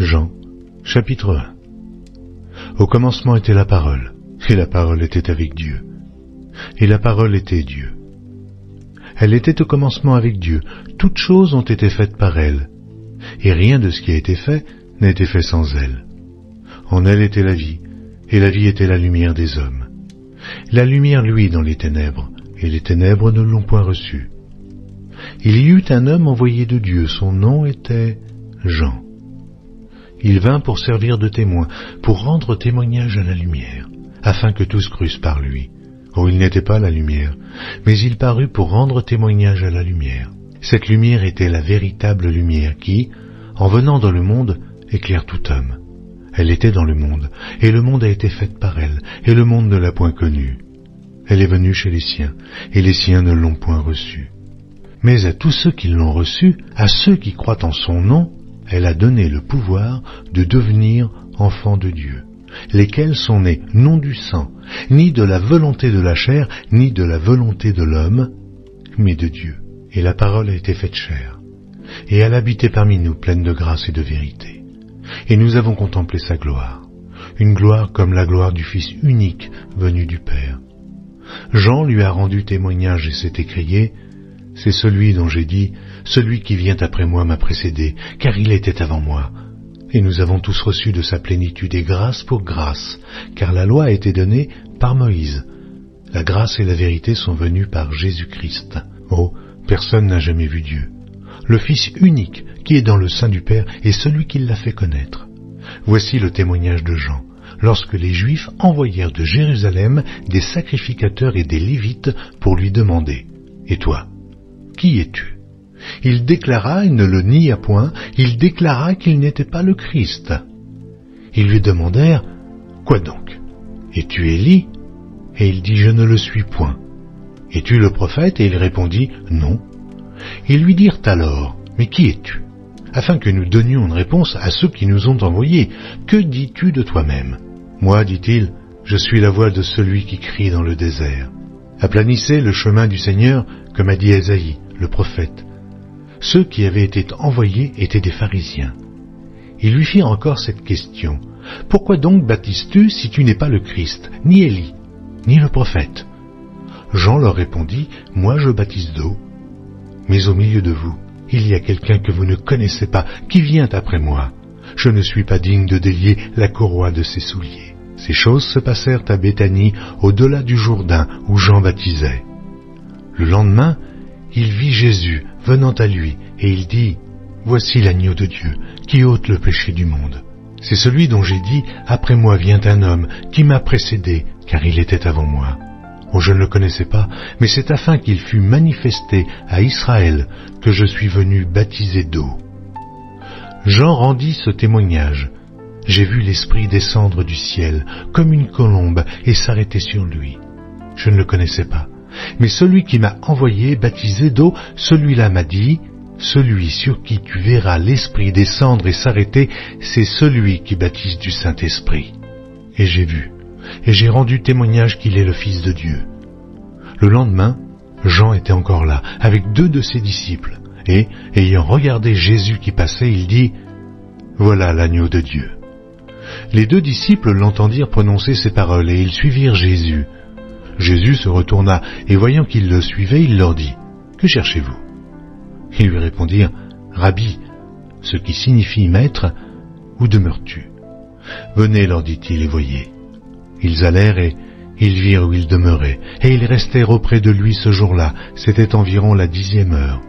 Jean, chapitre 1. Au commencement était la parole, et la parole était avec Dieu, et la parole était Dieu. Elle était au commencement avec Dieu, toutes choses ont été faites par elle, et rien de ce qui a été fait n'a été fait sans elle. En elle était la vie, et la vie était la lumière des hommes. La lumière luit dans les ténèbres, et les ténèbres ne l'ont point reçue. Il y eut un homme envoyé de Dieu, son nom était Jean. Il vint pour servir de témoin, pour rendre témoignage à la lumière, afin que tous crussent par lui. Oh, il n'était pas la lumière, mais il parut pour rendre témoignage à la lumière. Cette lumière était la véritable lumière qui, en venant dans le monde, éclaire tout homme. Elle était dans le monde, et le monde a été fait par elle, et le monde ne l'a point connue. Elle est venue chez les siens, et les siens ne l'ont point reçue. Mais à tous ceux qui l'ont reçue, à ceux qui croient en son nom, elle a donné le pouvoir de devenir enfants de Dieu, lesquels sont nés non du sang, ni de la volonté de la chair, ni de la volonté de l'homme, mais de Dieu. Et la parole a été faite chair, et elle habitait parmi nous pleine de grâce et de vérité. Et nous avons contemplé sa gloire, une gloire comme la gloire du Fils unique venu du Père. Jean lui a rendu témoignage et s'est écrié, « C'est celui dont j'ai dit, celui qui vient après moi m'a précédé, car il était avant moi. » Et nous avons tous reçu de sa plénitude et grâce pour grâce, car la loi a été donnée par Moïse. La grâce et la vérité sont venues par Jésus-Christ. Oh, personne n'a jamais vu Dieu. Le Fils unique qui est dans le sein du Père est celui qui l'a fait connaître. Voici le témoignage de Jean, lorsque les Juifs envoyèrent de Jérusalem des sacrificateurs et des Lévites pour lui demander, « Et toi, qui es-tu » Il déclara, il ne le nia point, il déclara qu'il n'était pas le Christ. Ils lui demandèrent, « Quoi donc? Es-tu Élie » Et il dit, « Je ne le suis point. » « Es-tu le prophète » Et il répondit, « Non. » Ils lui dirent alors, « Mais qui es-tu » Afin que nous donnions une réponse à ceux qui nous ont envoyés. « Que dis-tu de toi-même » Moi, dit-il, je suis la voix de celui qui crie dans le désert. Aplanissez le chemin du Seigneur, comme a dit Ésaïe, le prophète. Ceux qui avaient été envoyés étaient des pharisiens. Ils lui firent encore cette question. « Pourquoi donc baptises-tu si tu n'es pas le Christ, ni Élie, ni le prophète » Jean leur répondit, « Moi je baptise d'eau, mais au milieu de vous, il y a quelqu'un que vous ne connaissez pas, qui vient après moi. Je ne suis pas digne de délier la courroie de ses souliers. » Ces choses se passèrent à Béthanie, au-delà du Jourdain, où Jean baptisait. Le lendemain, il vit Jésus venant à lui, et il dit, « Voici l'agneau de Dieu, qui ôte le péché du monde. C'est celui dont j'ai dit, après moi vient un homme, qui m'a précédé, car il était avant moi. Oh, je ne le connaissais pas, mais c'est afin qu'il fût manifesté à Israël que je suis venu baptiser d'eau. » Jean rendit ce témoignage. J'ai vu l'Esprit descendre du ciel, comme une colombe, et s'arrêter sur lui. Je ne le connaissais pas, mais celui qui m'a envoyé baptiser d'eau, celui-là m'a dit, « Celui sur qui tu verras l'Esprit descendre et s'arrêter, c'est celui qui baptise du Saint-Esprit. » Et j'ai vu, et j'ai rendu témoignage qu'il est le Fils de Dieu. Le lendemain, Jean était encore là, avec 2 de ses disciples, et, ayant regardé Jésus qui passait, il dit, « Voilà l'agneau de Dieu. » Les 2 disciples l'entendirent prononcer ces paroles, et ils suivirent Jésus. Jésus se retourna, et voyant qu'ils le suivaient, il leur dit, « Que cherchez-vous » Ils lui répondirent, « Rabbi » ce qui signifie « Maître » où demeures-tu ? Venez, leur dit-il, et voyez. Ils allèrent et ils virent où il demeurait, et ils restèrent auprès de lui ce jour-là, c'était environ la 10e heure.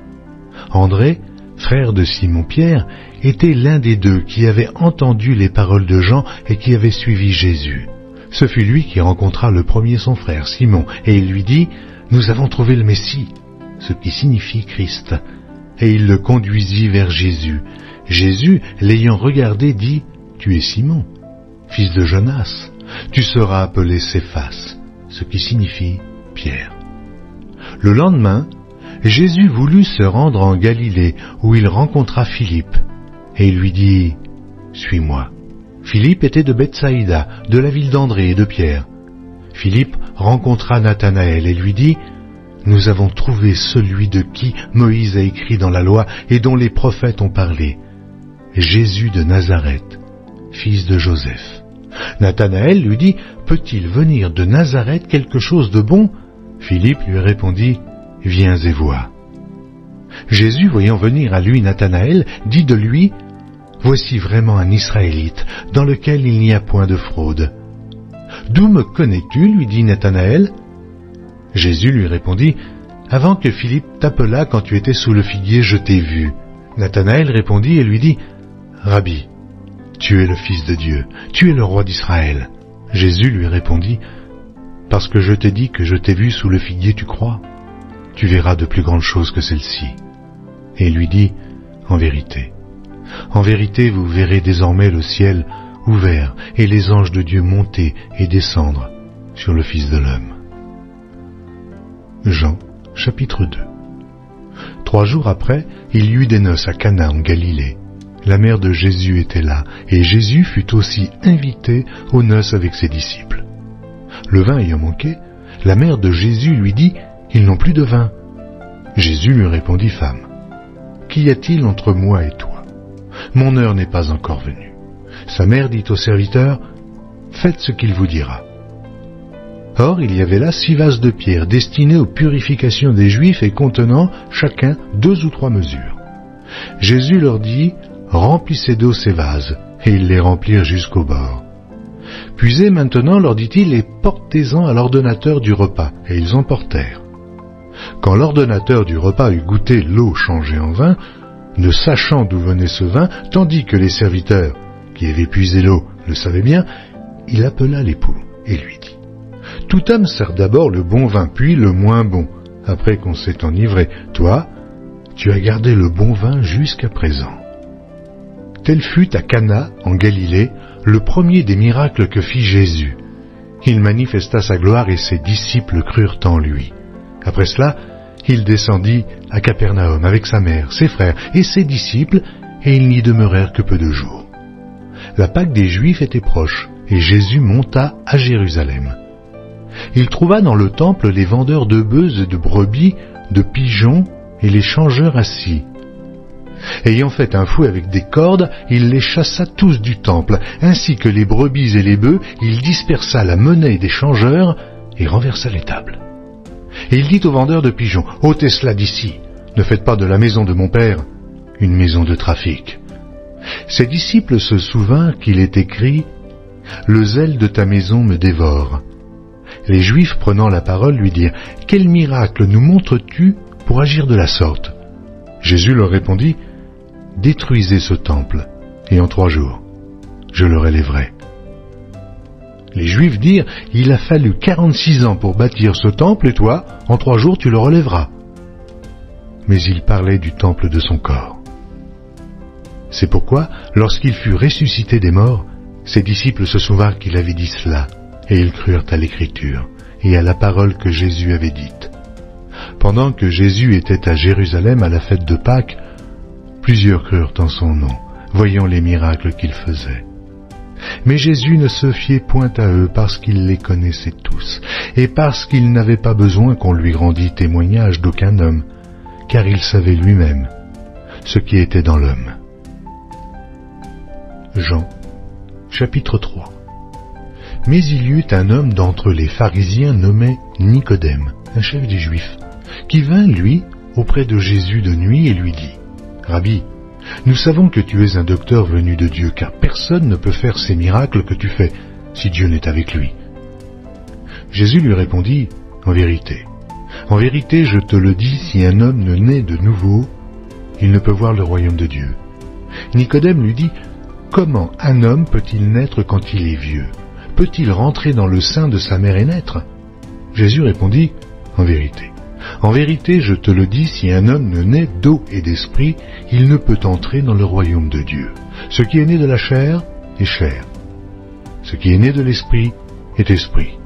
André, frère de Simon-Pierre, était l'un des 2 qui avait entendu les paroles de Jean et qui avait suivi Jésus. Ce fut lui qui rencontra le premier son frère, Simon, et il lui dit, « Nous avons trouvé le Messie », ce qui signifie Christ. Et il le conduisit vers Jésus. Jésus, l'ayant regardé, dit, « Tu es Simon, fils de Jonas. Tu seras appelé Céphas, ce qui signifie Pierre. » Le lendemain, Jésus voulut se rendre en Galilée, où il rencontra Philippe, et il lui dit, « Suis-moi. » Philippe était de Bethsaïda, de la ville d'André et de Pierre. Philippe rencontra Nathanaël et lui dit, « Nous avons trouvé celui de qui Moïse a écrit dans la loi et dont les prophètes ont parlé, Jésus de Nazareth, fils de Joseph. Nathanaël lui dit, peut-il venir de Nazareth quelque chose de bon? Philippe lui répondit, viens et vois. Jésus, voyant venir à lui Nathanaël, dit de lui, voici vraiment un Israélite, dans lequel il n'y a point de fraude. D'où me connais-tu? Lui dit Nathanaël. Jésus lui répondit, avant que Philippe t'appelât quand tu étais sous le figuier, je t'ai vu. Nathanaël répondit et lui dit, Rabbi, tu es le Fils de Dieu, tu es le roi d'Israël. Jésus lui répondit, parce que je t'ai dit que je t'ai vu sous le figuier, tu crois? Tu verras de plus grandes choses que celles-ci. Et il lui dit, en vérité, vous verrez désormais le ciel ouvert et les anges de Dieu monter et descendre sur le Fils de l'homme. Jean, chapitre 2. 3 jours après, il y eut des noces à Cana en Galilée. La mère de Jésus était là, et Jésus fut aussi invité aux noces avec ses disciples. Le vin ayant manqué, la mère de Jésus lui dit, ils n'ont plus de vin. Jésus lui répondit, femme, qu'y a-t-il entre moi et toi? Mon heure n'est pas encore venue. Sa mère dit au serviteur, faites ce qu'il vous dira. Or, il y avait là 6 vases de pierre destinés aux purifications des Juifs et contenant chacun 2 ou 3 mesures. Jésus leur dit, remplissez d'eau ces vases, et ils les remplirent jusqu'au bord. Puisez maintenant, leur dit-il, et portez-en à l'ordonnateur du repas, et ils emportèrent. Quand l'ordonnateur du repas eut goûté l'eau changée en vin, ne sachant d'où venait ce vin, tandis que les serviteurs, qui avaient puisé l'eau, le savaient bien, il appela l'époux, et lui dit, tout homme sert d'abord le bon vin, puis le moins bon, après qu'on s'est enivré. Toi, tu as gardé le bon vin jusqu'à présent. Tel fut à Cana, en Galilée, le premier des miracles que fit Jésus. Il manifesta sa gloire et ses disciples crurent en lui. Après cela, il descendit à Capernaum avec sa mère, ses frères et ses disciples, et ils n'y demeurèrent que peu de jours. La Pâque des Juifs était proche, et Jésus monta à Jérusalem. Il trouva dans le temple les vendeurs de bœufs et de brebis, de pigeons et les changeurs assis. Ayant fait un fouet avec des cordes, il les chassa tous du temple, ainsi que les brebis et les bœufs, il dispersa la monnaie des changeurs et renversa les tables. Et il dit aux vendeurs de pigeons, ôtez cela d'ici, ne faites pas de la maison de mon père une maison de trafic. Ses disciples se souvinrent qu'il est écrit, le zèle de ta maison me dévore. Les Juifs, prenant la parole, lui dirent, quel miracle nous montres-tu pour agir de la sorte? Jésus leur répondit, détruisez ce temple, et en 3 jours, je le relèverai. Les Juifs dirent, il a fallu 46 ans pour bâtir ce temple, et toi, en 3 jours, tu le relèveras. Mais il parlait du temple de son corps. C'est pourquoi, lorsqu'il fut ressuscité des morts, ses disciples se souvinrent qu'il avait dit cela, et ils crurent à l'Écriture et à la parole que Jésus avait dite. Pendant que Jésus était à Jérusalem à la fête de Pâques, plusieurs crurent en son nom, voyant les miracles qu'il faisait. Mais Jésus ne se fiait point à eux parce qu'il les connaissait tous, et parce qu'il n'avait pas besoin qu'on lui rendît témoignage d'aucun homme, car il savait lui-même ce qui était dans l'homme. Jean, chapitre 3. Mais il y eut un homme d'entre les pharisiens nommé Nicodème, un chef des Juifs, qui vint, lui, auprès de Jésus de nuit et lui dit, « Rabbi, nous savons que tu es un docteur venu de Dieu, car personne ne peut faire ces miracles que tu fais, si Dieu n'est avec lui. » Jésus lui répondit, « En vérité, je te le dis, si un homme ne naît de nouveau, il ne peut voir le royaume de Dieu. » Nicodème lui dit, « Comment un homme peut-il naître quand il est vieux? Peut-il rentrer dans le sein de sa mère et naître? » Jésus répondit, « En vérité, je te le dis, si un homme ne naît d'eau et d'esprit, il ne peut entrer dans le royaume de Dieu. Ce qui est né de la chair est chair. Ce qui est né de l'esprit est esprit.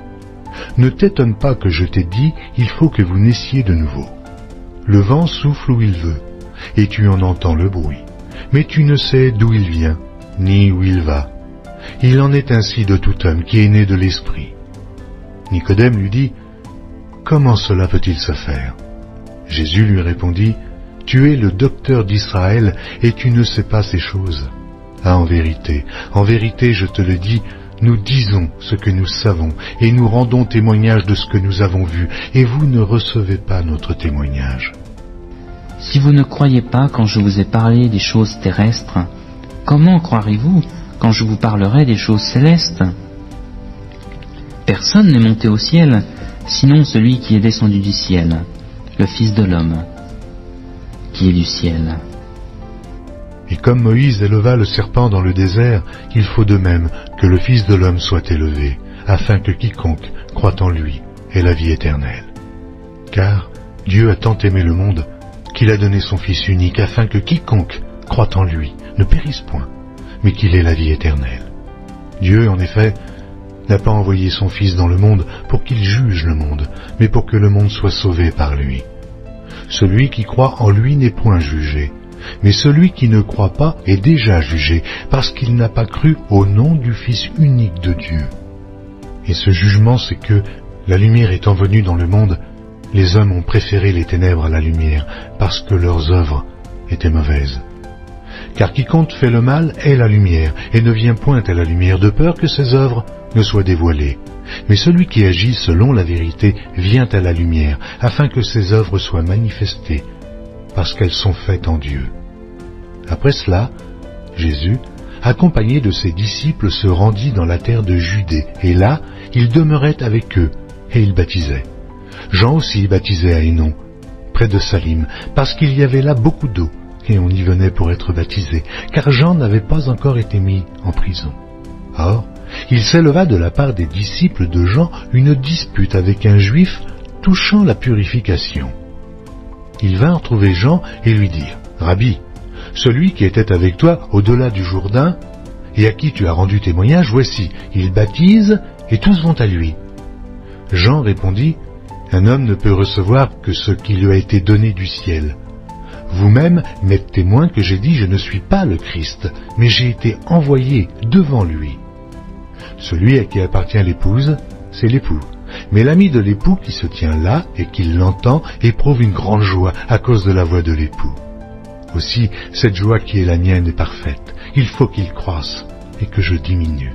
Ne t'étonne pas que je t'ai dit, il faut que vous naissiez de nouveau. Le vent souffle où il veut, et tu en entends le bruit, mais tu ne sais d'où il vient, ni où il va. Il en est ainsi de tout homme qui est né de l'esprit. » Nicodème lui dit, « Comment cela peut-il se faire ?» Jésus lui répondit, « Tu es le docteur d'Israël et tu ne sais pas ces choses. Ah, en vérité, je te le dis, nous disons ce que nous savons, et nous rendons témoignage de ce que nous avons vu, et vous ne recevez pas notre témoignage. Si vous ne croyez pas quand je vous ai parlé des choses terrestres, comment croirez-vous quand je vous parlerai des choses célestes? Personne n'est monté au ciel, sinon celui qui est descendu du ciel, le Fils de l'homme, qui est du ciel. Et comme Moïse éleva le serpent dans le désert, il faut de même que le Fils de l'homme soit élevé, afin que quiconque croit en lui ait la vie éternelle. Car Dieu a tant aimé le monde qu'il a donné son Fils unique, afin que quiconque croit en lui ne périsse point, mais qu'il ait la vie éternelle. Dieu, en effet, n'a pas envoyé son Fils dans le monde pour qu'il juge le monde, mais pour que le monde soit sauvé par lui. Celui qui croit en lui n'est point jugé, mais celui qui ne croit pas est déjà jugé, parce qu'il n'a pas cru au nom du Fils unique de Dieu. Et ce jugement, c'est que, la lumière étant venue dans le monde, les hommes ont préféré les ténèbres à la lumière, parce que leurs œuvres étaient mauvaises. Car quiconque fait le mal est la lumière, et ne vient point à la lumière, de peur que ses œuvres ne soient dévoilées. Mais celui qui agit selon la vérité vient à la lumière, afin que ses œuvres soient manifestées, parce qu'elles sont faites en Dieu. Après cela, Jésus, accompagné de ses disciples, se rendit dans la terre de Judée, et là, il demeurait avec eux, et il baptisait. Jean aussi baptisait à Hénon, près de Salim, parce qu'il y avait là beaucoup d'eau, et on y venait pour être baptisé, car Jean n'avait pas encore été mis en prison. Or, il s'éleva de la part des disciples de Jean une dispute avec un juif touchant la purification. Ils vinrent trouver Jean et lui dirent, « Rabbi, celui qui était avec toi au-delà du Jourdain, et à qui tu as rendu témoignage, voici, il baptise et tous vont à lui. » Jean répondit, « Un homme ne peut recevoir que ce qui lui a été donné du ciel. Vous-même m'êtes témoin que j'ai dit, je ne suis pas le Christ, mais j'ai été envoyé devant lui. Celui à qui appartient l'épouse, c'est l'époux. Mais l'ami de l'époux qui se tient là et qui l'entend éprouve une grande joie à cause de la voix de l'époux. Aussi, cette joie qui est la mienne est parfaite. Il faut qu'il croisse et que je diminue.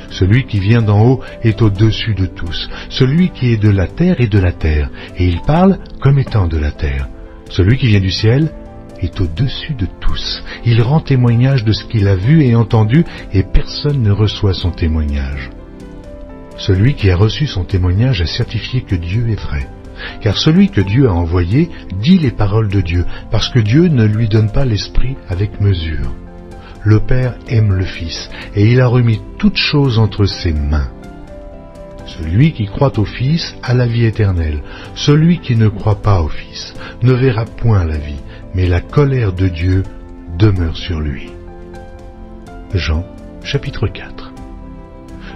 Celui qui vient d'en haut est au-dessus de tous. Celui qui est de la terre est de la terre, et il parle comme étant de la terre. Celui qui vient du ciel est au-dessus de tous. Il rend témoignage de ce qu'il a vu et entendu, et personne ne reçoit son témoignage. Celui qui a reçu son témoignage a certifié que Dieu est vrai. Car celui que Dieu a envoyé dit les paroles de Dieu, parce que Dieu ne lui donne pas l'esprit avec mesure. Le Père aime le Fils, et il a remis toutes choses entre ses mains. Celui qui croit au Fils a la vie éternelle. Celui qui ne croit pas au Fils ne verra point la vie, mais la colère de Dieu demeure sur lui. Jean, chapitre 4.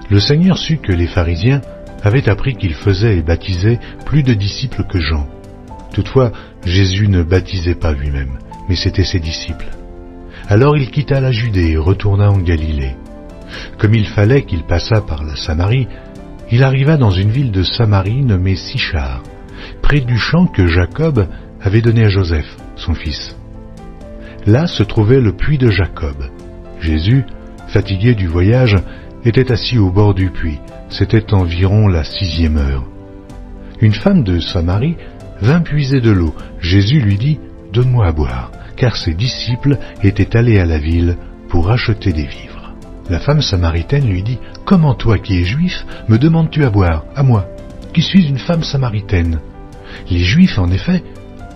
Le Seigneur sut que les pharisiens avaient appris qu'il faisait et baptisait plus de disciples que Jean. Toutefois, Jésus ne baptisait pas lui-même, mais c'étaient ses disciples. Alors il quitta la Judée et retourna en Galilée. Comme il fallait qu'il passât par la Samarie, il arriva dans une ville de Samarie nommée Sichar, près du champ que Jacob avait donné à Joseph, son fils. Là se trouvait le puits de Jacob. Jésus, fatigué du voyage, était assis au bord du puits. C'était environ la 6e heure. Une femme de Samarie vint puiser de l'eau. Jésus lui dit, « Donne-moi à boire », car ses disciples étaient allés à la ville pour acheter des vivres. La femme samaritaine lui dit, « Comment toi qui es juif, me demandes-tu à boire, à moi, qui suis une femme samaritaine ?» Les Juifs, en effet,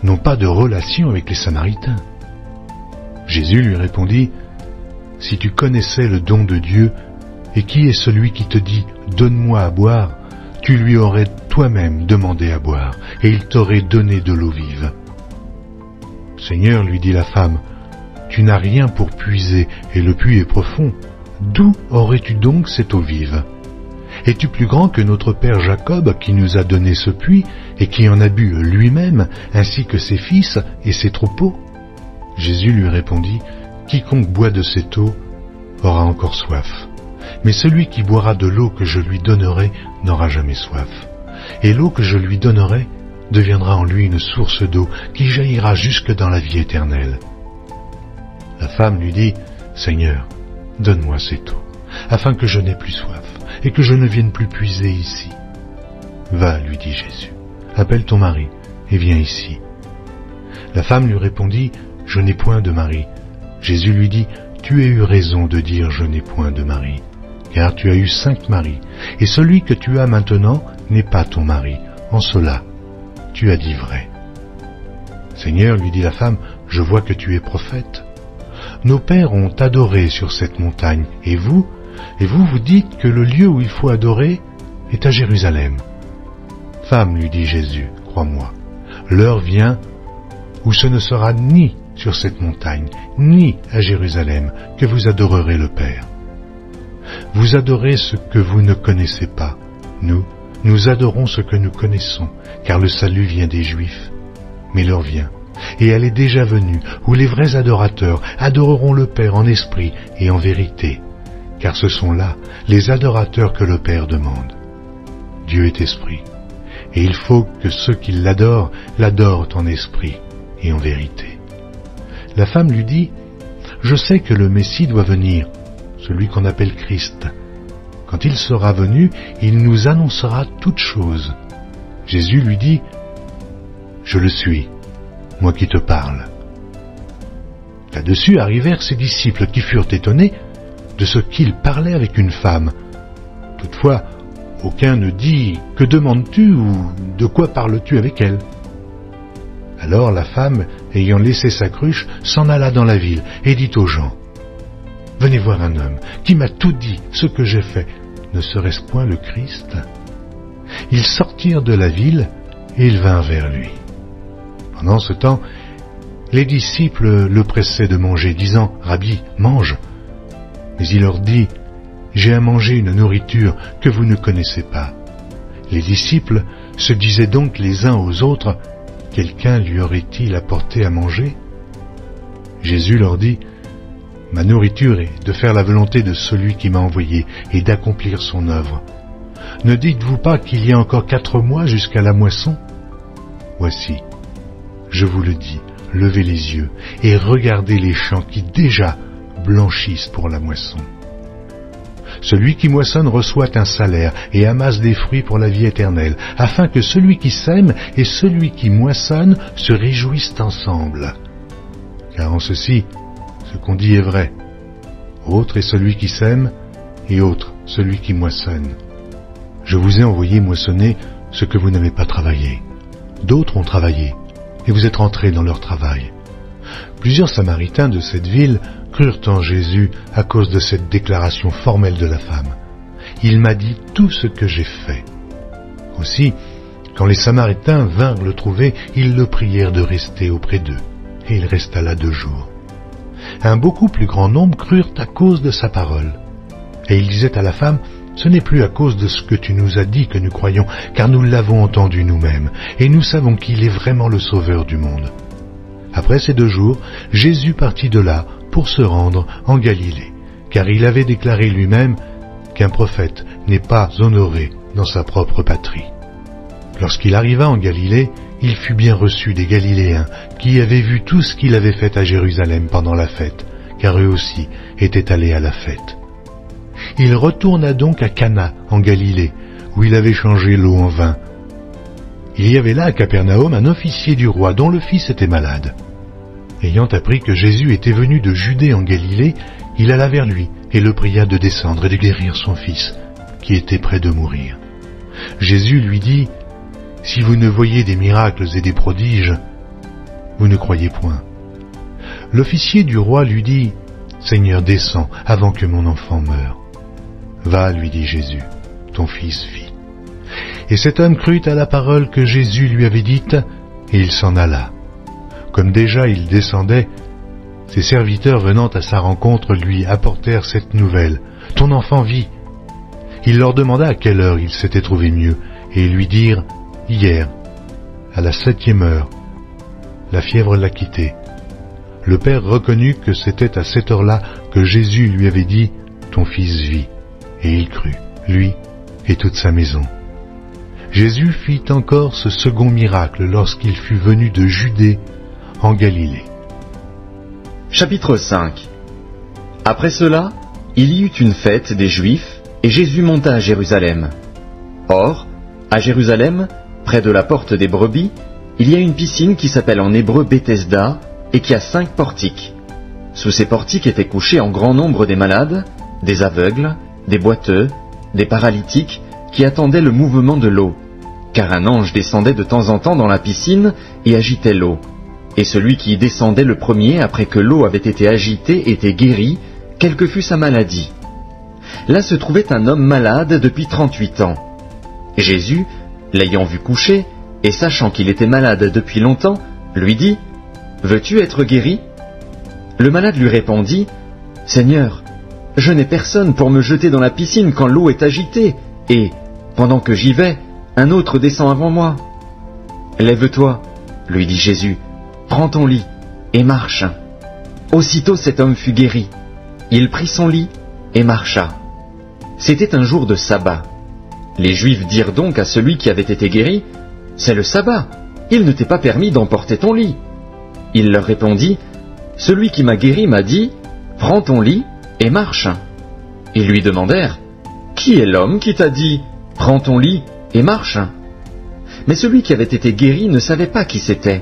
n'ont pas de relation avec les Samaritains. Jésus lui répondit, « Si tu connaissais le don de Dieu, et qui est celui qui te dit « Donne-moi à boire », tu lui aurais toi-même demandé à boire, et il t'aurait donné de l'eau vive. » Seigneur, lui dit la femme, « Tu n'as rien pour puiser, et le puits est profond. D'où aurais-tu donc cette eau vive? Es-tu plus grand que notre père Jacob, qui nous a donné ce puits, et qui en a bu lui-même, ainsi que ses fils et ses troupeaux ?» Jésus lui répondit, « Quiconque boit de cette eau aura encore soif. Mais celui qui boira de l'eau que je lui donnerai n'aura jamais soif. Et l'eau que je lui donnerai deviendra en lui une source d'eau qui jaillira jusque dans la vie éternelle. » La femme lui dit, « Seigneur, donne-moi cette eau, afin que je n'aie plus soif, et que je ne vienne plus puiser ici. Va, lui dit Jésus, appelle ton mari, et viens ici. La femme lui répondit, je n'ai point de mari. Jésus lui dit, tu as eu raison de dire je n'ai point de mari, car tu as eu 5 maris, et celui que tu as maintenant n'est pas ton mari. En cela, tu as dit vrai. Seigneur, lui dit la femme, je vois que tu es prophète. Nos pères ont adoré sur cette montagne, et vous dites que le lieu où il faut adorer est à Jérusalem. Femme, lui dit Jésus, crois-moi, l'heure vient où ce ne sera ni sur cette montagne, ni à Jérusalem, que vous adorerez le Père. Vous adorez ce que vous ne connaissez pas. Nous adorons ce que nous connaissons, car le salut vient des Juifs. Mais l'heure vient, et elle est déjà venue, où les vrais adorateurs adoreront le Père en esprit et en vérité, car ce sont là les adorateurs que le Père demande. Dieu est esprit, et il faut que ceux qui l'adorent en esprit et en vérité. La femme lui dit, je sais que le Messie doit venir, celui qu'on appelle Christ. Quand il sera venu, il nous annoncera toutes choses. Jésus lui dit, je le suis, moi qui te parle. Là-dessus arrivèrent ses disciples qui furent étonnés de ce qu'il parlait avec une femme. Toutefois, aucun ne dit, que demandes-tu ou de quoi parles-tu avec elle? Alors la femme, ayant laissé sa cruche, s'en alla dans la ville et dit aux gens, venez voir un homme qui m'a tout dit ce que j'ai fait. Ne serait-ce point le Christ? Ils sortirent de la ville et ils vinrent vers lui. Pendant ce temps, les disciples le pressaient de manger, disant, Rabbi, mange. Mais il leur dit, j'ai à manger une nourriture que vous ne connaissez pas. Les disciples se disaient donc les uns aux autres, quelqu'un lui aurait-il apporté à manger? Jésus leur dit, ma nourriture est de faire la volonté de celui qui m'a envoyé et d'accomplir son œuvre. Ne dites-vous pas qu'il y a encore 4 mois jusqu'à la moisson? Voici, je vous le dis, levez les yeux et regardez les champs qui déjà blanchissent pour la moisson. Celui qui moissonne reçoit un salaire et amasse des fruits pour la vie éternelle, afin que celui qui sème et celui qui moissonne se réjouissent ensemble. Car en ceci, ce qu'on dit est vrai. Autre est celui qui sème, et autre celui qui moissonne. Je vous ai envoyé moissonner ce que vous n'avez pas travaillé. D'autres ont travaillé, et vous êtes rentrés dans leur travail. Plusieurs Samaritains de cette ville crurent en Jésus à cause de cette déclaration formelle de la femme. Il m'a dit tout ce que j'ai fait. Aussi, quand les Samaritains vinrent le trouver, ils le prièrent de rester auprès d'eux, et il resta là 2 jours. Un beaucoup plus grand nombre crurent à cause de sa parole. Et il disait à la femme, ce n'est plus à cause de ce que tu nous as dit que nous croyons, car nous l'avons entendu nous-mêmes, et nous savons qu'il est vraiment le Sauveur du monde. Après ces 2 jours, Jésus partit de là pour se rendre en Galilée, car il avait déclaré lui-même qu'un prophète n'est pas honoré dans sa propre patrie. Lorsqu'il arriva en Galilée, il fut bien reçu des Galiléens qui avaient vu tout ce qu'il avait fait à Jérusalem pendant la fête, car eux aussi étaient allés à la fête. Il retourna donc à Cana en Galilée, où il avait changé l'eau en vin. Il y avait là à Capernaum un officier du roi dont le fils était malade. Ayant appris que Jésus était venu de Judée en Galilée, il alla vers lui et le pria de descendre et de guérir son fils, qui était près de mourir. Jésus lui dit, « Si vous ne voyez des miracles et des prodiges, vous ne croyez point. » L'officier du roi lui dit, « Seigneur, descends avant que mon enfant meure. » « Va, lui dit Jésus, ton fils vit. » Et cet homme crut à la parole que Jésus lui avait dite, et il s'en alla. Comme déjà il descendait, ses serviteurs venant à sa rencontre lui apportèrent cette nouvelle, « Ton enfant vit. » Il leur demanda à quelle heure il s'était trouvé mieux, et ils lui dirent, « Hier, à la 7e heure, la fièvre l'a quitté. » Le père reconnut que c'était à cette heure-là que Jésus lui avait dit, « Ton fils vit. » Et il crut, lui et toute sa maison. Jésus fit encore ce second miracle lorsqu'il fut venu de Judée en Galilée. Chapitre 5. Après cela, il y eut une fête des Juifs, et Jésus monta à Jérusalem. Or, à Jérusalem, près de la porte des brebis, il y a une piscine qui s'appelle en hébreu Bethesda, et qui a 5 portiques. Sous ces portiques étaient couchés en grand nombre des malades, des aveugles, des boiteux, des paralytiques, qui attendaient le mouvement de l'eau, car un ange descendait de temps en temps dans la piscine et agitait l'eau. Et celui qui y descendait le premier après que l'eau avait été agitée était guéri, quelle que fût sa maladie. Là se trouvait un homme malade depuis 38 ans. Jésus, l'ayant vu coucher, et sachant qu'il était malade depuis longtemps, lui dit, « Veux-tu être guéri ?» Le malade lui répondit, « Seigneur, je n'ai personne pour me jeter dans la piscine quand l'eau est agitée, et, pendant que j'y vais, un autre descend avant moi. »« Lève-toi, lui dit Jésus, prends ton lit, et marche. » Aussitôt cet homme fut guéri. Il prit son lit, et marcha. C'était un jour de sabbat. Les Juifs dirent donc à celui qui avait été guéri, « C'est le sabbat, il ne t'est pas permis d'emporter ton lit. » Il leur répondit, « Celui qui m'a guéri m'a dit, « Prends ton lit et marche. » Ils lui demandèrent, « Qui est l'homme qui t'a dit, « Prends ton lit et marche » ?» Mais celui qui avait été guéri ne savait pas qui c'était,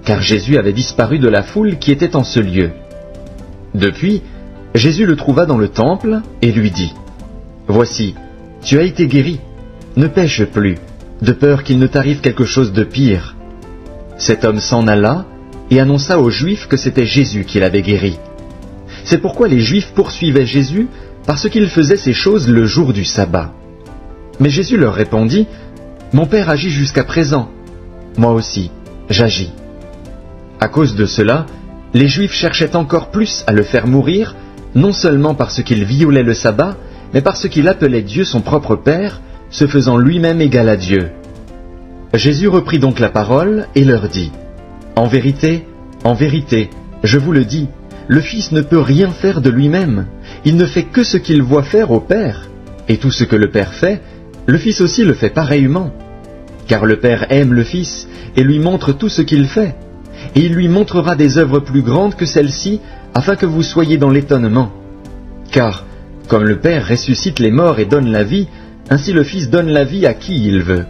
car Jésus avait disparu de la foule qui était en ce lieu. Depuis, Jésus le trouva dans le temple et lui dit, « Voici, tu as été guéri, ne pêche plus, de peur qu'il ne t'arrive quelque chose de pire. » Cet homme s'en alla et annonça aux Juifs que c'était Jésus qui l'avait guéri. C'est pourquoi les Juifs poursuivaient Jésus, parce qu'il faisait ces choses le jour du sabbat. Mais Jésus leur répondit, « Mon Père agit jusqu'à présent, moi aussi, j'agis. » À cause de cela, les Juifs cherchaient encore plus à le faire mourir, non seulement parce qu'il violait le sabbat, mais parce qu'il appelait Dieu son propre Père, se faisant lui-même égal à Dieu. Jésus reprit donc la parole et leur dit, « En vérité, je vous le dis, le Fils ne peut rien faire de lui-même, il ne fait que ce qu'il voit faire au Père, et tout ce que le Père fait, le Fils aussi le fait pareillement. Car le Père aime le Fils et lui montre tout ce qu'il fait, et il lui montrera des œuvres plus grandes que celles-ci, afin que vous soyez dans l'étonnement. Car, comme le Père ressuscite les morts et donne la vie, ainsi le Fils donne la vie à qui il veut.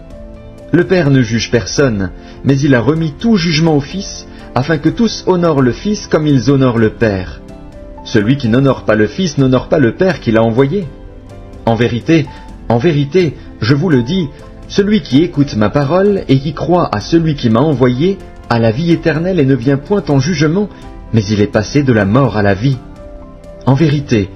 Le Père ne juge personne, mais il a remis tout jugement au Fils, afin que tous honorent le Fils comme ils honorent le Père. Celui qui n'honore pas le Fils n'honore pas le Père qui l'a envoyé. En vérité, je vous le dis, celui qui écoute ma parole et qui croit à celui qui m'a envoyé a la vie éternelle et ne vient point en jugement, mais il est passé de la mort à la vie. En vérité,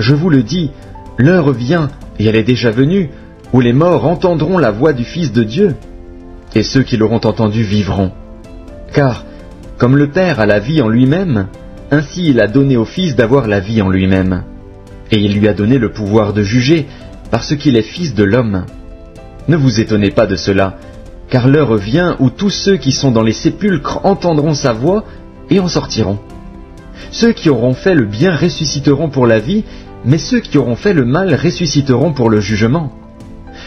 je vous le dis, l'heure vient, et elle est déjà venue, où les morts entendront la voix du Fils de Dieu, et ceux qui l'auront entendu vivront. Car, comme le Père a la vie en lui-même, ainsi il a donné au Fils d'avoir la vie en lui-même. Et il lui a donné le pouvoir de juger, parce qu'il est Fils de l'homme. Ne vous étonnez pas de cela, car l'heure vient où tous ceux qui sont dans les sépulcres entendront sa voix et en sortiront. Ceux qui auront fait le bien ressusciteront pour la vie, mais ceux qui auront fait le mal ressusciteront pour le jugement.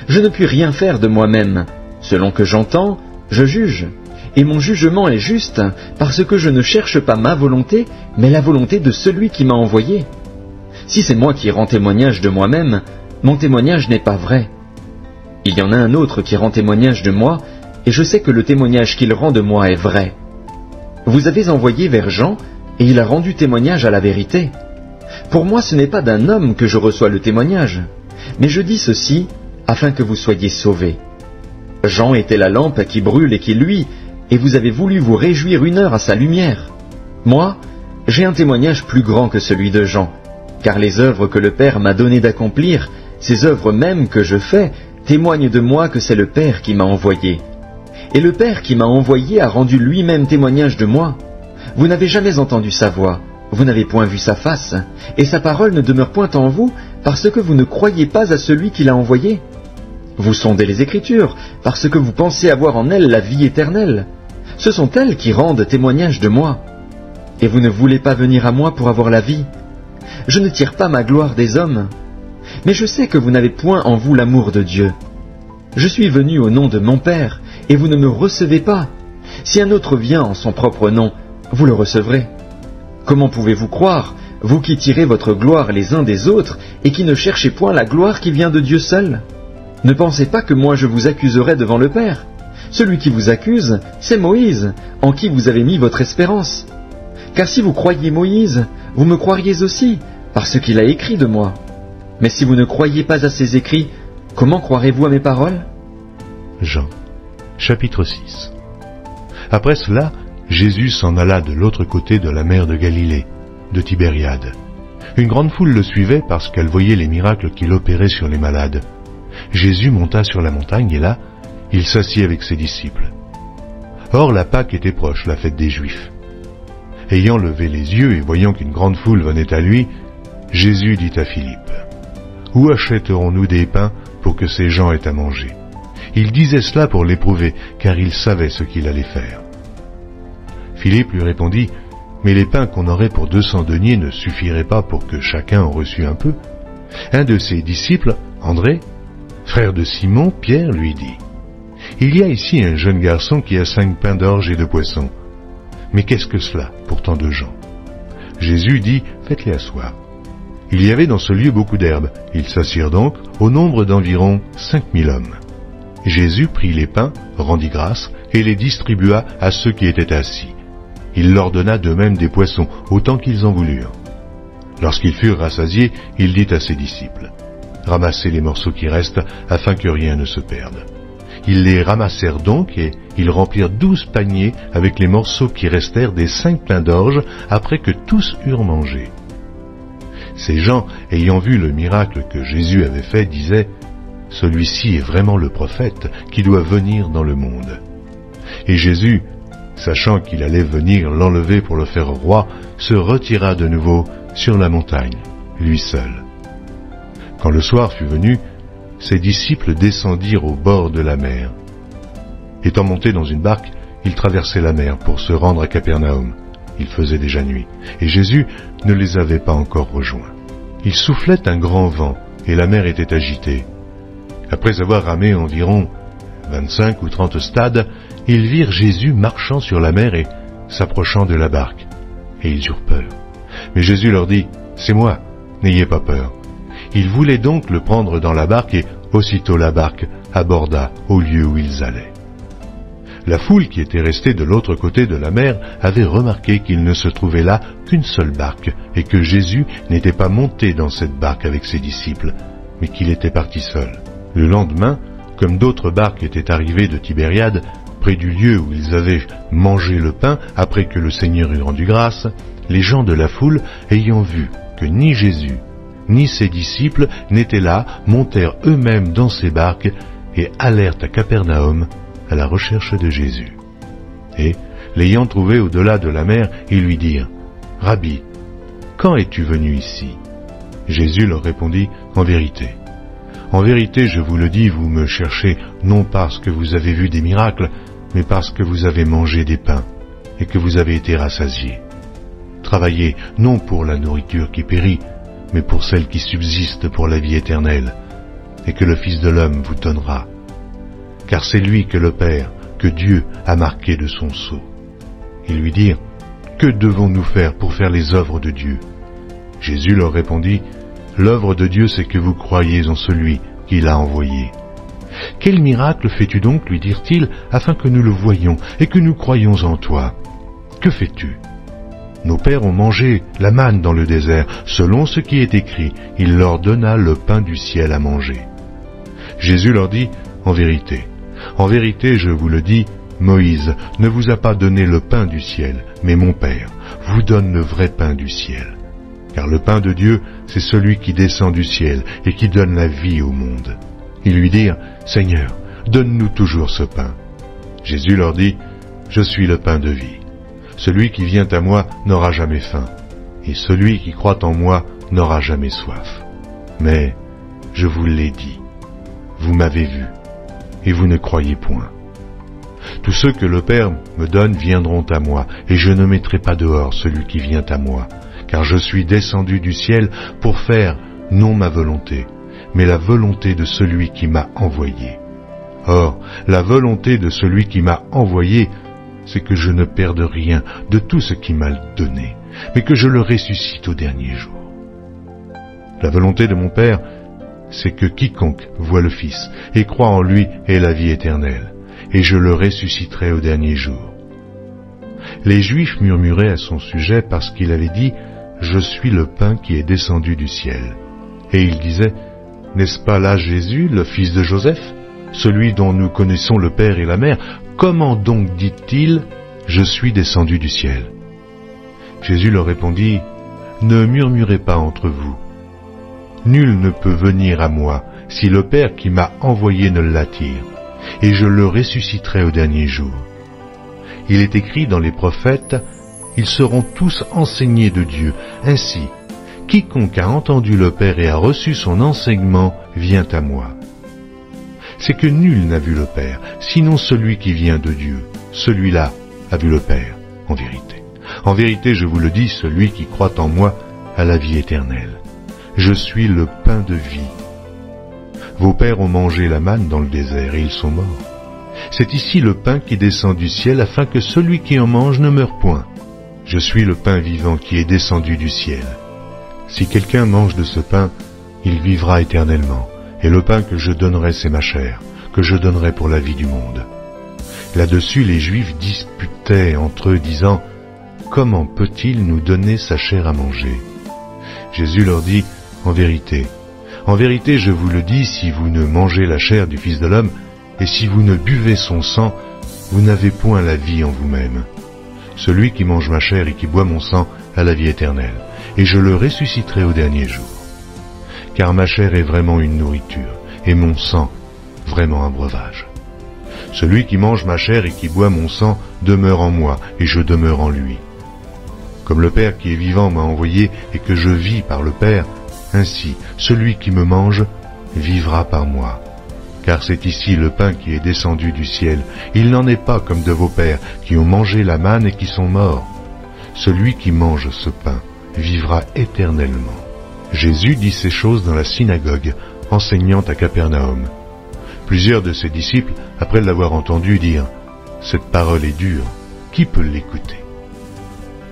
Je ne puis rien faire de moi-même. Selon que j'entends, je juge, et mon jugement est juste, parce que je ne cherche pas ma volonté, mais la volonté de celui qui m'a envoyé. Si c'est moi qui rends témoignage de moi-même, mon témoignage n'est pas vrai. Il y en a un autre qui rend témoignage de moi, et je sais que le témoignage qu'il rend de moi est vrai. Vous avez envoyé vers Jean, et il a rendu témoignage à la vérité. Pour moi, ce n'est pas d'un homme que je reçois le témoignage, mais je dis ceci, afin que vous soyez sauvés. Jean était la lampe qui brûle et qui luit, et vous avez voulu vous réjouir 1 heure à sa lumière. Moi, j'ai un témoignage plus grand que celui de Jean, car les œuvres que le Père m'a donné d'accomplir, ces œuvres mêmes que je fais, témoignent de moi que c'est le Père qui m'a envoyé. Et le Père qui m'a envoyé a rendu lui-même témoignage de moi. Vous n'avez jamais entendu sa voix, vous n'avez point vu sa face, et sa parole ne demeure point en vous, parce que vous ne croyez pas à celui qui l'a envoyé. Vous sondez les Écritures, parce que vous pensez avoir en elles la vie éternelle. Ce sont elles qui rendent témoignage de moi. Et vous ne voulez pas venir à moi pour avoir la vie. Je ne tire pas ma gloire des hommes, mais je sais que vous n'avez point en vous l'amour de Dieu. Je suis venu au nom de mon Père, et vous ne me recevez pas. Si un autre vient en son propre nom, vous le recevrez. Comment pouvez-vous croire, vous qui tirez votre gloire les uns des autres et qui ne cherchez point la gloire qui vient de Dieu seul? Ne pensez pas que moi je vous accuserai devant le Père. Celui qui vous accuse, c'est Moïse, en qui vous avez mis votre espérance. Car si vous croyiez Moïse, vous me croiriez aussi, parce qu'il a écrit de moi. Mais si vous ne croyez pas à ses écrits, comment croirez-vous à mes paroles? Jean, chapitre 6. Après cela, Jésus s'en alla de l'autre côté de la mer de Galilée, de Tibériade. Une grande foule le suivait parce qu'elle voyait les miracles qu'il opérait sur les malades. Jésus monta sur la montagne et là, il s'assit avec ses disciples. Or la Pâque était proche, la fête des Juifs. Ayant levé les yeux et voyant qu'une grande foule venait à lui, Jésus dit à Philippe, « Où achèterons-nous des pains pour que ces gens aient à manger ?» Il disait cela pour l'éprouver, car il savait ce qu'il allait faire. Philippe lui répondit, « Mais les pains qu'on aurait pour 200 deniers ne suffiraient pas pour que chacun en reçût un peu. » Un de ses disciples, André, frère de Simon, Pierre, lui dit, « Il y a ici un jeune garçon qui a 5 pains d'orge et 2 poissons. Mais qu'est-ce que cela pour tant de gens ?» Jésus dit, « Faites-les asseoir. » Il y avait dans ce lieu beaucoup d'herbes. Ils s'assirent donc au nombre d'environ 5000 hommes. Jésus prit les pains, rendit grâce, et les distribua à ceux qui étaient assis. Il leur donna de même des poissons, autant qu'ils en voulurent. Lorsqu'ils furent rassasiés, il dit à ses disciples, « Ramassez les morceaux qui restent, afin que rien ne se perde. » Ils les ramassèrent donc, et ils remplirent 12 paniers avec les morceaux qui restèrent des 5 pains d'orge, après que tous eurent mangé. Ces gens, ayant vu le miracle que Jésus avait fait, disaient, « Celui-ci est vraiment le prophète qui doit venir dans le monde. » Et Jésus, sachant qu'il allait venir l'enlever pour le faire roi, se retira de nouveau sur la montagne, lui seul. Quand le soir fut venu, ses disciples descendirent au bord de la mer. Étant montés dans une barque, ils traversaient la mer pour se rendre à Capernaum. Il faisait déjà nuit, et Jésus ne les avait pas encore rejoints. Il soufflait un grand vent, et la mer était agitée. Après avoir ramé environ 25 ou 30 stades, ils virent Jésus marchant sur la mer et s'approchant de la barque, et ils eurent peur. Mais Jésus leur dit, « C'est moi, n'ayez pas peur. » Ils voulaient donc le prendre dans la barque, et aussitôt la barque aborda au lieu où ils allaient. La foule qui était restée de l'autre côté de la mer avait remarqué qu'il ne se trouvait là qu'une seule barque, et que Jésus n'était pas monté dans cette barque avec ses disciples, mais qu'il était parti seul. Le lendemain, comme d'autres barques étaient arrivées de Tibériade, près du lieu où ils avaient mangé le pain après que le Seigneur eut rendu grâce, les gens de la foule, ayant vu que ni Jésus, ni ses disciples n'étaient là, montèrent eux-mêmes dans ces barques et allèrent à Capernaum à la recherche de Jésus. Et, l'ayant trouvé au-delà de la mer, ils lui dirent, « Rabbi, quand es-tu venu ici ?» Jésus leur répondit, « En vérité, je vous le dis, vous me cherchez non parce que vous avez vu des miracles, mais parce que vous avez mangé des pains et que vous avez été rassasiés. Travaillez non pour la nourriture qui périt, mais pour celle qui subsiste pour la vie éternelle, et que le Fils de l'homme vous donnera. Car c'est lui que le Père, que Dieu a marqué de son sceau. » Ils lui dirent, « Que devons-nous faire pour faire les œuvres de Dieu ?» Jésus leur répondit, « L'œuvre de Dieu, c'est que vous croyiez en celui qui l'a envoyé. » « Quel miracle fais-tu donc, lui dirent-ils, afin que nous le voyions et que nous croyions en toi? Que fais-tu? Nos pères ont mangé la manne dans le désert, selon ce qui est écrit, il leur donna le pain du ciel à manger. » Jésus leur dit, « En vérité, je vous le dis, Moïse ne vous a pas donné le pain du ciel, mais mon Père vous donne le vrai pain du ciel. Car le pain de Dieu, c'est celui qui descend du ciel et qui donne la vie au monde. » Ils lui dirent, « Seigneur, donne-nous toujours ce pain. » Jésus leur dit, « Je suis le pain de vie. Celui qui vient à moi n'aura jamais faim, et celui qui croit en moi n'aura jamais soif. Mais je vous l'ai dit, vous m'avez vu, et vous ne croyez point. Tous ceux que le Père me donne viendront à moi, et je ne mettrai pas dehors celui qui vient à moi, car je suis descendu du ciel pour faire non ma volonté, mais la volonté de celui qui m'a envoyé. Or, la volonté de celui qui m'a envoyé, c'est que je ne perde rien de tout ce qu'il m'a donné, mais que je le ressuscite au dernier jour. La volonté de mon Père, c'est que quiconque voit le Fils et croit en lui ait la vie éternelle, et je le ressusciterai au dernier jour. » Les Juifs murmuraient à son sujet parce qu'il avait dit « Je suis le pain qui est descendu du ciel ». Et ils disaient « N'est-ce pas là Jésus, le fils de Joseph, celui dont nous connaissons le Père et la Mère? Comment donc dit-il « Je suis descendu du ciel » ?» Jésus leur répondit « Ne murmurez pas entre vous. Nul ne peut venir à moi si le Père qui m'a envoyé ne l'attire, et je le ressusciterai au dernier jour. Il est écrit dans les prophètes, ils seront tous enseignés de Dieu. Ainsi, quiconque a entendu le Père et a reçu son enseignement vient à moi. C'est que nul n'a vu le Père, sinon celui qui vient de Dieu. Celui-là a vu le Père, en vérité. En vérité, je vous le dis, celui qui croit en moi a la vie éternelle. Je suis le pain de vie. Vos pères ont mangé la manne dans le désert et ils sont morts. C'est ici le pain qui descend du ciel afin que celui qui en mange ne meure point. Je suis le pain vivant qui est descendu du ciel. Si quelqu'un mange de ce pain, il vivra éternellement. Et le pain que je donnerai, c'est ma chair, que je donnerai pour la vie du monde. Là-dessus, les Juifs disputaient entre eux, disant « Comment peut-il nous donner sa chair à manger ?» Jésus leur dit « En vérité, je vous le dis, si vous ne mangez la chair du Fils de l'homme, et si vous ne buvez son sang, vous n'avez point la vie en vous-même. Celui qui mange ma chair et qui boit mon sang a la vie éternelle, et je le ressusciterai au dernier jour. Car ma chair est vraiment une nourriture, et mon sang vraiment un breuvage. Celui qui mange ma chair et qui boit mon sang demeure en moi, et je demeure en lui. Comme le Père qui est vivant m'a envoyé et que je vis par le Père, ainsi celui qui me mange vivra par moi. Car c'est ici le pain qui est descendu du ciel. Il n'en est pas comme de vos pères qui ont mangé la manne et qui sont morts. Celui qui mange ce pain vivra éternellement. » Jésus dit ces choses dans la synagogue, enseignant à Capernaum. Plusieurs de ses disciples, après l'avoir entendu, dirent « Cette parole est dure, qui peut l'écouter ?»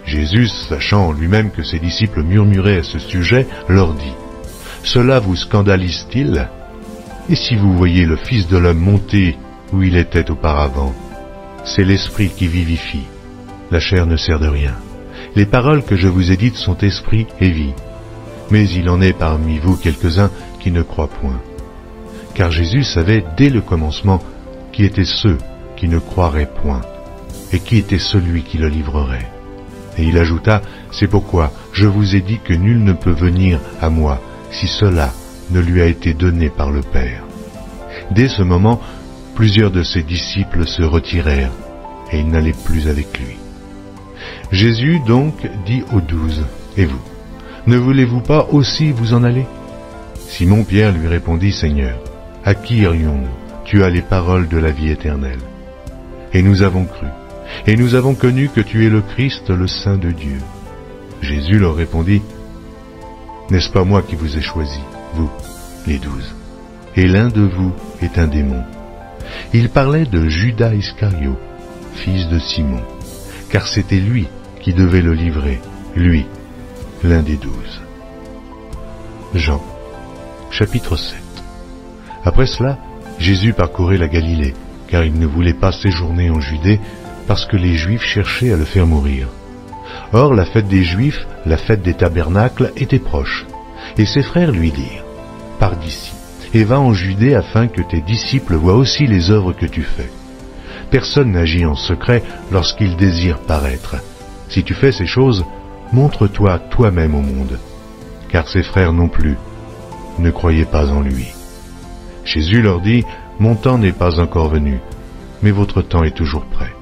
Jésus, sachant en lui-même que ses disciples murmuraient à ce sujet, leur dit « Cela vous scandalise-t-il ? Et si vous voyez le Fils de l'homme monter où il était auparavant, c'est l'Esprit qui vivifie. La chair ne sert de rien. Les paroles que je vous ai dites sont esprit et vie. Mais il en est parmi vous quelques-uns qui ne croient point. » Car Jésus savait dès le commencement qui étaient ceux qui ne croiraient point, et qui était celui qui le livrerait. Et il ajouta, « C'est pourquoi je vous ai dit que nul ne peut venir à moi si cela ne lui a été donné par le Père. » Dès ce moment, plusieurs de ses disciples se retirèrent, et ils n'allaient plus avec lui. Jésus donc dit aux 12, « Et vous, ne voulez-vous pas aussi vous en aller ?» Simon-Pierre lui répondit, « Seigneur, à qui irions-nous? Tu as les paroles de la vie éternelle. Et nous avons cru, et nous avons connu que tu es le Christ, le Saint de Dieu. » Jésus leur répondit, « N'est-ce pas moi qui vous ai choisi, vous, les 12? Et l'un de vous est un démon. » Il parlait de Judas Iscario, fils de Simon, car c'était lui qui devait le livrer, lui, l'un des 12. Jean, chapitre 7. Après cela, Jésus parcourait la Galilée, car il ne voulait pas séjourner en Judée, parce que les Juifs cherchaient à le faire mourir. Or, la fête des Juifs, la fête des tabernacles, était proche. Et ses frères lui dirent, « Pars d'ici, et va en Judée afin que tes disciples voient aussi les œuvres que tu fais. Personne n'agit en secret lorsqu'il désire paraître. Si tu fais ces choses, montre-toi toi-même au monde. » Car ses frères non plus ne croyaient pas en lui. Jésus leur dit, « Mon temps n'est pas encore venu, mais votre temps est toujours prêt.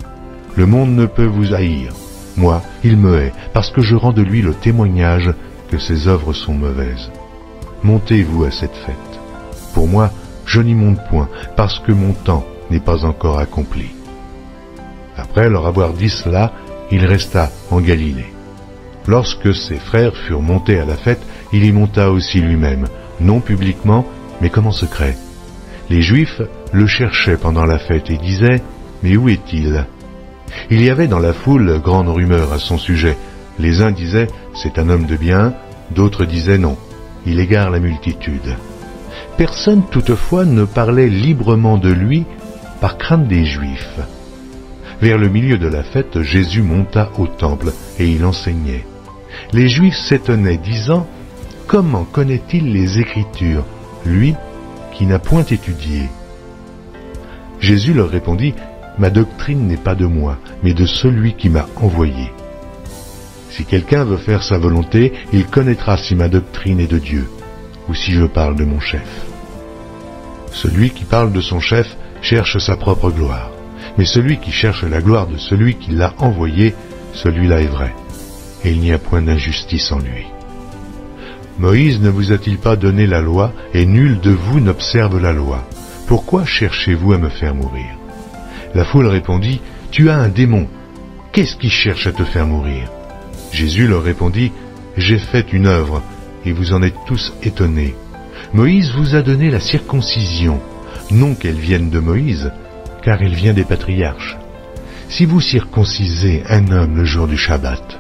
Le monde ne peut vous haïr. Moi, il me hait, parce que je rends de lui le témoignage que ses œuvres sont mauvaises. Montez-vous à cette fête. Pour moi, je n'y monte point, parce que mon temps n'est pas encore accompli. » Après leur avoir dit cela, il resta en Galilée. Lorsque ses frères furent montés à la fête, il y monta aussi lui-même, non publiquement, mais comme en secret. Les Juifs le cherchaient pendant la fête et disaient « Mais où est-il » Il y avait dans la foule grande rumeur à son sujet, Les uns disaient « c'est un homme de bien », d'autres disaient « non, il égare la multitude ». Personne toutefois ne parlait librement de lui par crainte des Juifs. Vers le milieu de la fête, Jésus monta au temple et il enseignait. Les Juifs s'étonnaient, disant « Comment connaît-il les Écritures, lui qui n'a point étudié ?» Jésus leur répondit « Ma doctrine n'est pas de moi, mais de celui qui m'a envoyé. Si quelqu'un veut faire sa volonté, il connaîtra si ma doctrine est de Dieu, ou si je parle de mon chef. Celui qui parle de son chef cherche sa propre gloire, mais celui qui cherche la gloire de celui qui l'a envoyé, celui-là est vrai, et il n'y a point d'injustice en lui. Moïse ne vous a-t-il pas donné la loi, et nul de vous n'observe la loi? Pourquoi cherchez-vous à me faire mourir? La foule répondit, « Tu as un démon. Qu'est-ce qui cherche à te faire mourir ?» Jésus leur répondit, « J'ai fait une œuvre, et vous en êtes tous étonnés. Moïse vous a donné la circoncision, non qu'elle vienne de Moïse, car elle vient des patriarches. Si vous circoncisez un homme le jour du Shabbat,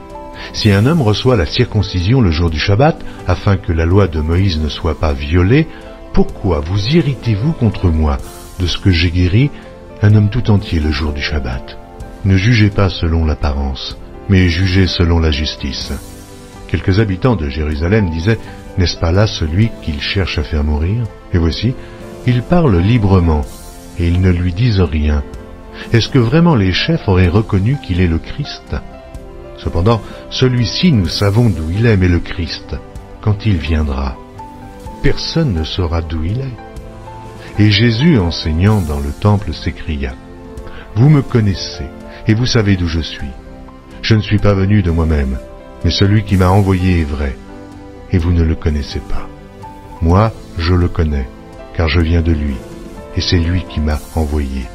si un homme reçoit la circoncision le jour du Shabbat, afin que la loi de Moïse ne soit pas violée, pourquoi vous irritez-vous contre moi de ce que j'ai guéri un homme tout entier le jour du Shabbat? Ne jugez pas selon l'apparence, mais jugez selon la justice. » Quelques habitants de Jérusalem disaient, « N'est-ce pas là celui qu'il cherche à faire mourir? Et voici, il parle librement, et ils ne lui disent rien. Est-ce que vraiment les chefs auraient reconnu qu'il est le Christ? Cependant, celui-ci, nous savons d'où il est, mais le Christ, quand il viendra, personne ne saura d'où il est. » Et Jésus, enseignant dans le temple, s'écria, « Vous me connaissez, et vous savez d'où je suis. Je ne suis pas venu de moi-même, mais celui qui m'a envoyé est vrai, et vous ne le connaissez pas. Moi, je le connais, car je viens de lui, et c'est lui qui m'a envoyé. »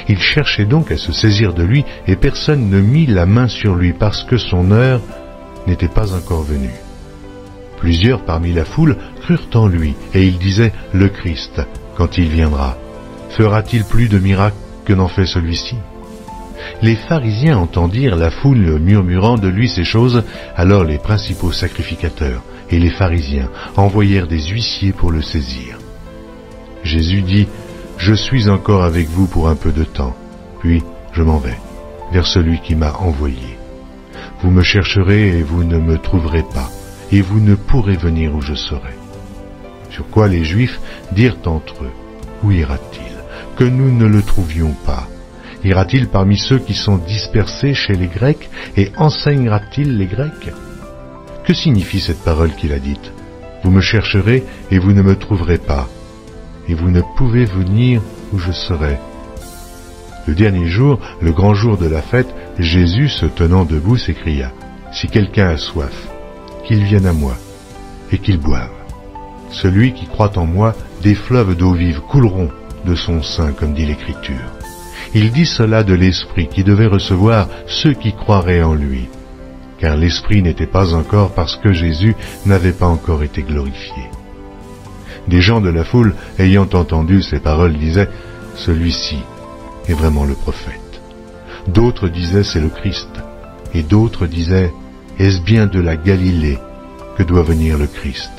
Il cherchait donc à se saisir de lui, et personne ne mit la main sur lui, parce que son heure n'était pas encore venue. Plusieurs parmi la foule crurent en lui, et ils disaient, « Le Christ, quand il viendra, fera-t-il plus de miracles que n'en fait celui-ci » Les pharisiens entendirent la foule murmurant de lui ces choses, alors les principaux sacrificateurs et les pharisiens envoyèrent des huissiers pour le saisir. Jésus dit, « Je suis encore avec vous pour un peu de temps, puis je m'en vais, vers celui qui m'a envoyé. Vous me chercherez et vous ne me trouverez pas, et vous ne pourrez venir où je serai. » Sur quoi les Juifs dirent entre eux, « Où ira-t-il, que nous ne le trouvions pas? Ira-t-il parmi ceux qui sont dispersés chez les Grecs, et enseignera-t-il les Grecs? Que signifie cette parole qu'il a dite? Vous me chercherez et vous ne me trouverez pas, et vous ne pouvez venir où je serai. » Le dernier jour, le grand jour de la fête, Jésus, se tenant debout, s'écria, « Si quelqu'un a soif, qu'il vienne à moi, et qu'il boive. Celui qui croit en moi, des fleuves d'eau vive couleront de son sein, comme dit l'Écriture. » Il dit cela de l'Esprit qui devait recevoir ceux qui croiraient en lui, car l'Esprit n'était pas encore parce que Jésus n'avait pas encore été glorifié. Des gens de la foule, ayant entendu ces paroles, disaient « Celui-ci est vraiment le prophète. » D'autres disaient « C'est le Christ. » Et d'autres disaient « Est-ce bien de la Galilée que doit venir le Christ? »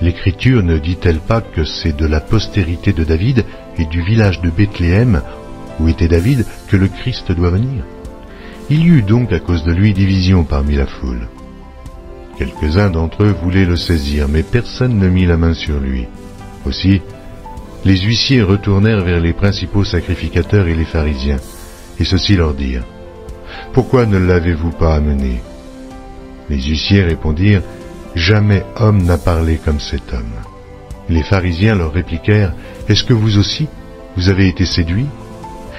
L'Écriture ne dit-elle pas que c'est de la postérité de David et du village de Bethléem, où était David, que le Christ doit venir? Il y eut donc à cause de lui division parmi la foule. Quelques-uns d'entre eux voulaient le saisir, mais personne ne mit la main sur lui. Aussi, les huissiers retournèrent vers les principaux sacrificateurs et les pharisiens, et ceux-ci leur dirent, « Pourquoi ne l'avez-vous pas amené ?» Les huissiers répondirent, « Jamais homme n'a parlé comme cet homme. » Les pharisiens leur répliquèrent, « Est-ce que vous aussi, vous avez été séduits?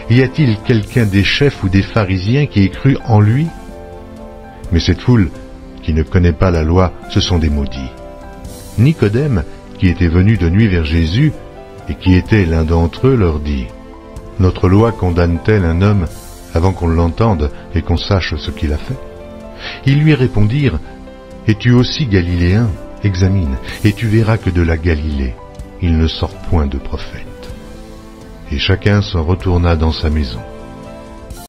Y a-t-il quelqu'un des chefs ou des pharisiens qui ait cru en lui? » Mais cette foule, qui ne connaît pas la loi, ce sont des maudits. Nicodème, qui était venu de nuit vers Jésus, et qui était l'un d'entre eux, leur dit, « Notre loi condamne-t-elle un homme avant qu'on l'entende et qu'on sache ce qu'il a fait? » Ils lui répondirent, « Es-tu aussi galiléen? Examine, et tu verras que de la Galilée, il ne sort point de prophète. » Et chacun s'en retourna dans sa maison.